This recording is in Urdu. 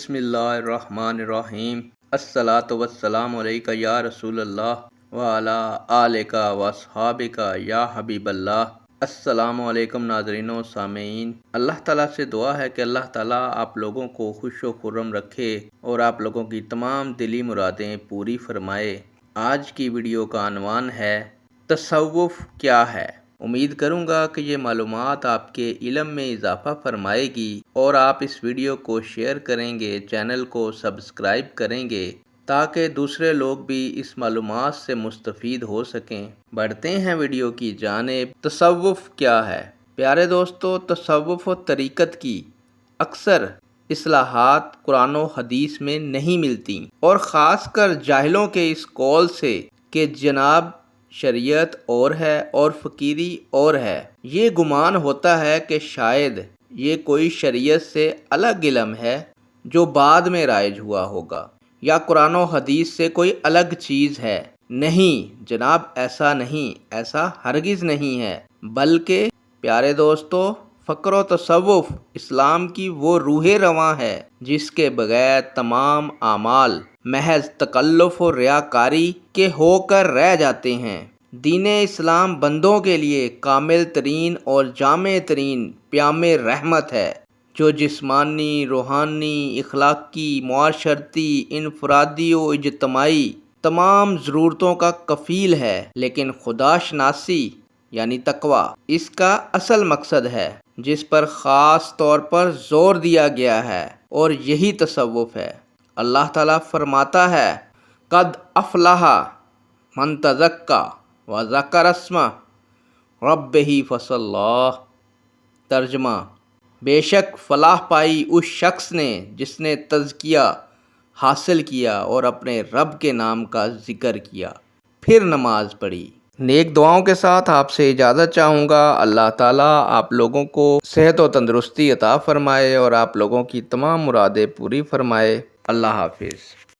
بسم اللہ الرحمن الرحیم۔ الصلاۃ والسلام علیک یا رسول اللہ وعلی آلک واصحابک یا حبیب اللہ۔ السلام علیکم ناظرین و سامعین، اللہ تعالیٰ سے دعا ہے کہ اللہ تعالیٰ آپ لوگوں کو خوش و خرم رکھے اور آپ لوگوں کی تمام دلی مرادیں پوری فرمائے۔ آج کی ویڈیو کا عنوان ہے تصوف کیا ہے۔ امید کروں گا کہ یہ معلومات آپ کے علم میں اضافہ فرمائے گی اور آپ اس ویڈیو کو شیئر کریں گے، چینل کو سبسکرائب کریں گے تاکہ دوسرے لوگ بھی اس معلومات سے مستفید ہو سکیں۔ بڑھتے ہیں ویڈیو کی جانب۔ تصوف کیا ہے؟ پیارے دوستو، تصوف و طریقت کی اکثر اصطلاحات قرآن و حدیث میں نہیں ملتی، اور خاص کر جاہلوں کے اس قول سے کہ جناب شریعت اور ہے اور فقیری اور ہے، یہ گمان ہوتا ہے کہ شاید یہ کوئی شریعت سے الگ علم ہے جو بعد میں رائج ہوا ہوگا، یا قرآن و حدیث سے کوئی الگ چیز ہے۔ نہیں جناب، ایسا نہیں، ایسا ہرگز نہیں ہے، بلکہ پیارے دوستو، فقر و تصوف اسلام کی وہ روح رواں ہے جس کے بغیر تمام اعمال محض تکلف و ریاکاری کے ہو کر رہ جاتے ہیں۔ دین اسلام بندوں کے لیے کامل ترین اور جامع ترین پیام رحمت ہے، جو جسمانی، روحانی، اخلاقی، معاشرتی، انفرادی و اجتماعی تمام ضرورتوں کا کفیل ہے۔ لیکن خدا شناسی یعنی تقویٰ اس کا اصل مقصد ہے، جس پر خاص طور پر زور دیا گیا ہے، اور یہی تصوف ہے۔ اللہ تعالیٰ فرماتا ہے، قد افلح من تزکی وذکر اسم ربہ فصلی۔ ترجمہ: بے شک فلاح پائی اس شخص نے جس نے تزکیہ حاصل کیا اور اپنے رب کے نام کا ذکر کیا، پھر نماز پڑھی۔ نیک دعاؤں کے ساتھ آپ سے اجازت چاہوں گا۔ اللہ تعالیٰ آپ لوگوں کو صحت و تندرستی عطا فرمائے اور آپ لوگوں کی تمام مرادیں پوری فرمائے۔ اللہ حافظ۔